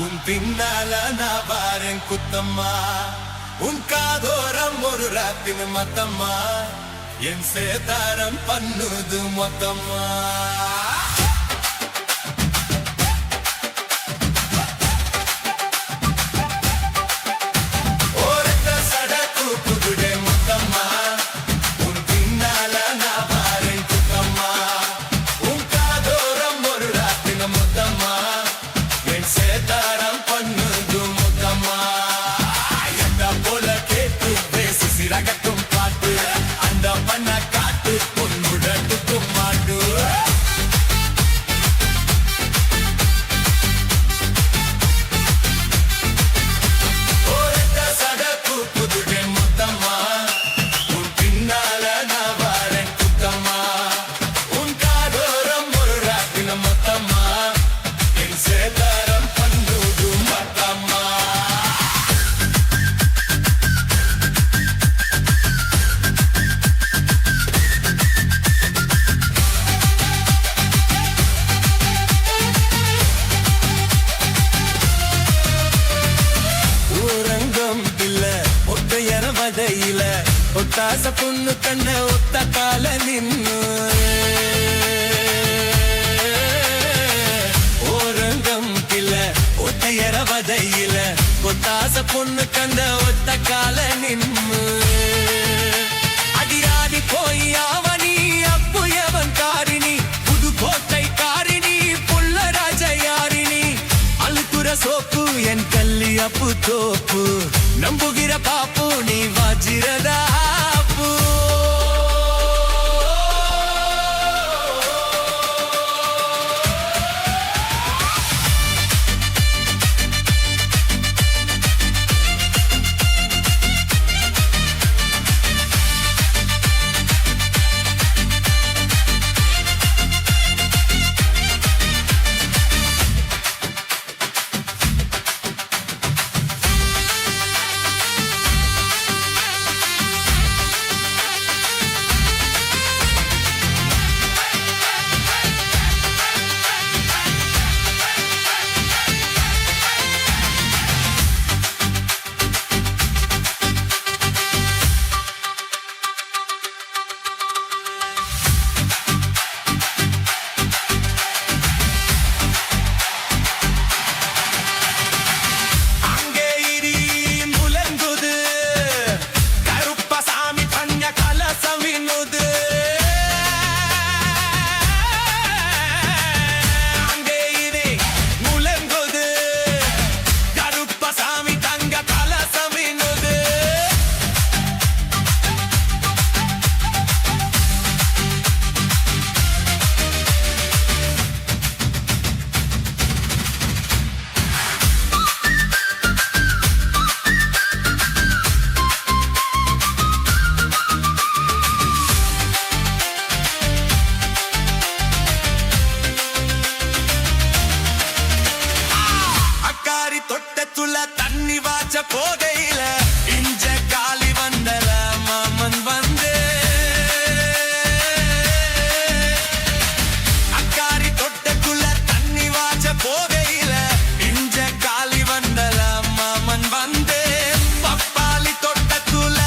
உன் பின்னால நான் வாரேன் குத்தம்மா உன் காதோரம் ஒரு ராத்தின் மொத்தம்மா என் சேதாரம் பண்ணுது மொத்தம்மா ரகட்டும் பாட்டு அந்த பண்ண காட்டு பொன்முடட்டுக்கும் மாட்டு ஓரத்த சடக்கு புதுடே முத்தம்மா உன் பின்னால நான் வாரேன் குத்தம்மா உன் காதோரம் ஒரு ராத்தின மொத்தம்மா என் சேதாரம் பண்ணுது மொத்தம்மா ஒத்தாச பொண்ணு கண்ண ஒத்த கால நின்னு ஓரங்கம் கிள ஒத்தையர வதையில ஒத்தாச பொண்ணு கண்ட ஒத்த கால நின்னு அடியாடி போய் அவனி அப்புயவன் காரிணி புதுக்கோட்டை காரிணி புள்ள ராஜயாரிணி அழுக்குற சோப்பு என் கல்லி அப்பு தோப்பு நம்புகிற பாப்பு நீ வாஜிரதாப்பு போதையில இஞ்ச காலி வந்தல மாமன் வந்து அக்காரி தொட்டக்குள்ள தண்ணி வாச்ச போதையில இஞ்ச காலி வந்தல மாமன் வந்து பப்பாளி தொட்டக்குள்ள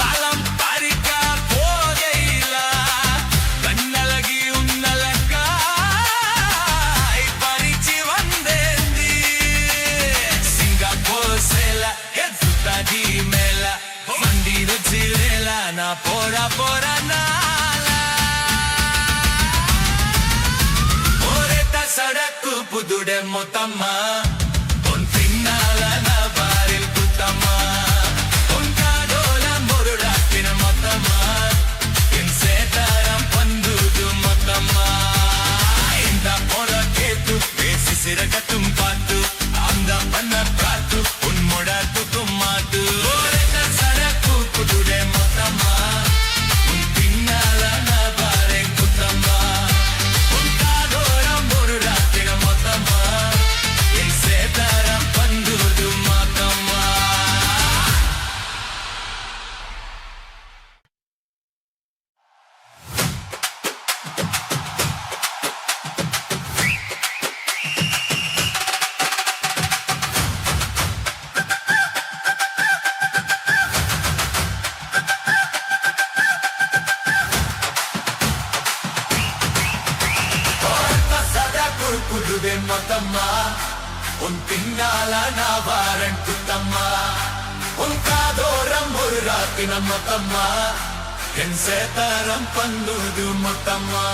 பழம் பறிக்க போகையில கண்ணழகி உன்னலக்கா பறிச்சு வந்தேந்தி di mela bandido chilela na pora nala oreta sadaku pudude motama on pinnala na baril kutama on kadola moruda pina motama in setaram pandudu motama inda pora ketu vesi siragatum patu anda panna pratu un modatu tumatu oreta sadaku pudude motama un pinnala na bare kutama un kadora moru ratira motama in setaram pandudu motama போடுவேன் மொத்தம்மா உன் பின்னால நான் Warren குத்தம்மா உன் காதோரம் ஒரு ராத்தினம் மொத்தம்மா என் சேதாரம் பண்ணுது மொத்தம்மா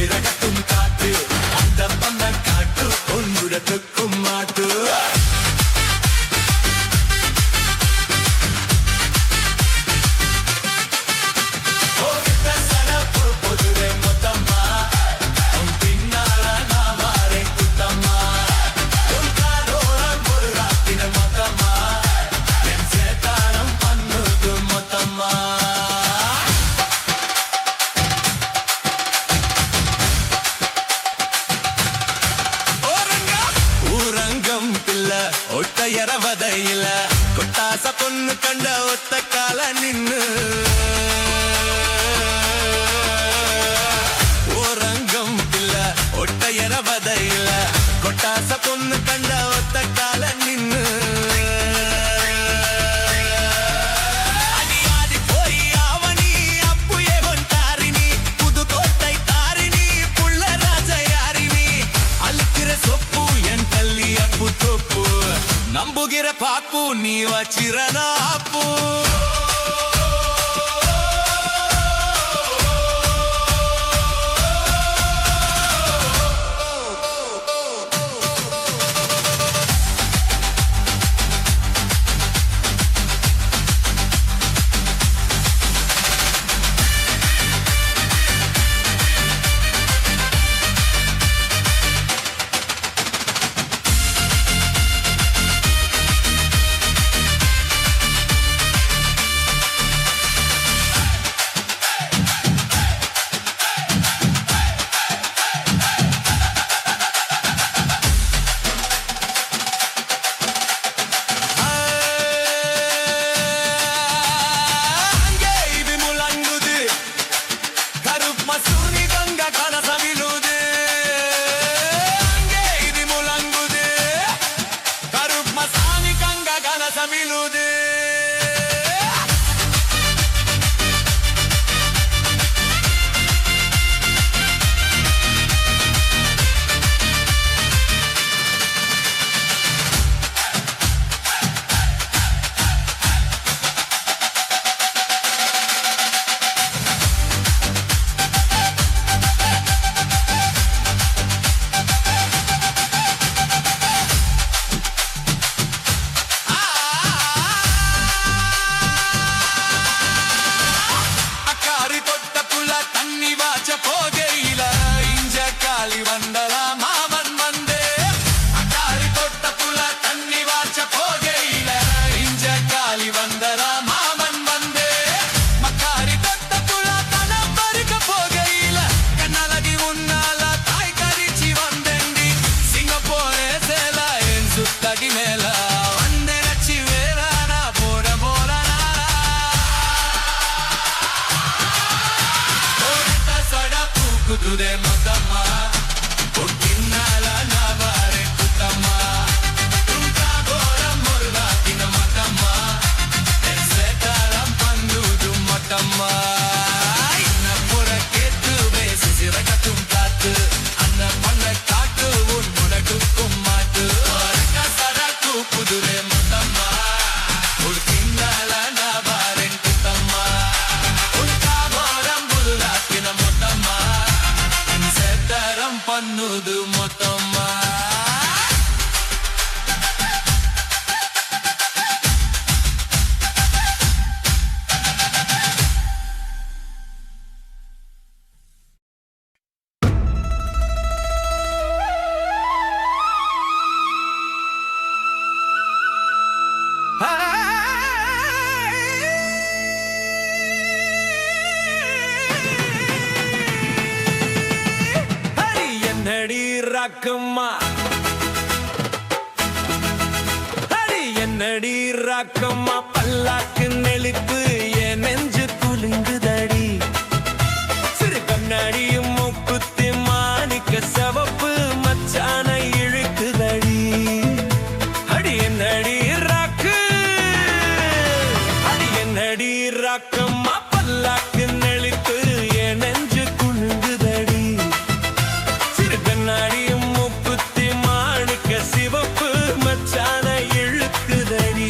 சிறகட்டும் காட்டு அந்த பண்ண காட்டு ஒன்றுடத்துக்கும் மாட்டு பொதுவே மொத்தம்மா உன் பின்னால நான் வாரே குத்தம்மா உன் காதோரம் ஒரு ராத்தின மொத்தம்மா என் சேதாரம் பண்ணுது மொத்தம்மா ஒட்ட எறவதையில கொட்டாச பொண்ணு கண்ட ஒத்த கால நின்னு ஓரங்கம் பிள்ள ஒட்ட எறவதையில கொட்டாச பொண்ணு கண்ட ஒத்த கால நின்னு நம்புகிற பாப்பு நீ வச்சிரனாப்பு குதுதே மொத்தம்மா உன் பின்னால நான் வாரே குத்தம்மா உன் காதோரம் ஒரு ராத்தின மொத்தம்மா என் சேதாரம் பண்ணுது மொத்தம்மா இன்ன புற கேட்டு பேசி சிறகட்டும் காத்து அன்ன பண்ண காட்டு உன் முடக்குக்கும் மாட்டு கசரக்கு ராக்கம்மா பல்லாக்கு நெளிப்பு என் நெஞ்சு குலுங்குதடி சிறு கண்ணாடியும் மூக்குத்தி மாணிக்க சிவப்பு மச்சான இழுக்குதடி அடி என்னடி ராக்கு அடி என்னடி ராக்கம்மா பல்லாக்கு நெளிப்பு என் நெஞ்சு குலுங்குதடி சிறு கண்ணாடியும் மூக்குத்தி மாணிக்க சிவப்பு மச்சான இழுக்குதடி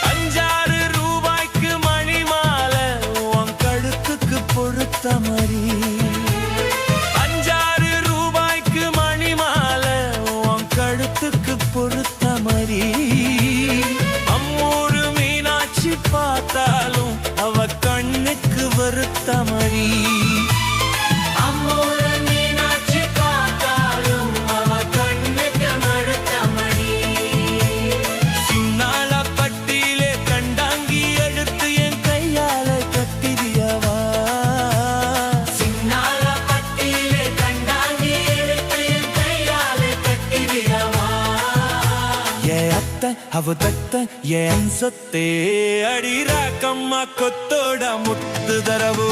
₹5 மணி மாலை உன் கழுத்துக்கு பொறுத்த மாதிரி ₹5 மணி மாலை உன் கழுத்துக்கு பொறுத்த மாதிரி அம்மூரு மீனாட்சி பார்த்தாலும் அவ கண்ணுக்கு வருத்த மாதிரி அம்மூரு மீனாட்சி பார்த்தாலும் அவ கண்ணுக்கு வருத்த மாதிரி சின்னால பட்டியிலே கண்டாங்கி எடுத்து என் கையால கட்டிரியவா சின்னால பட்டியிலே கண்டாங்கி எடுத்து என் கையால கட்டிரியவா ஏ அத்தை அவ தத்த ஏன் சொத்தே அடி ராக்கம்மா கொத்தோட முத்து தரவு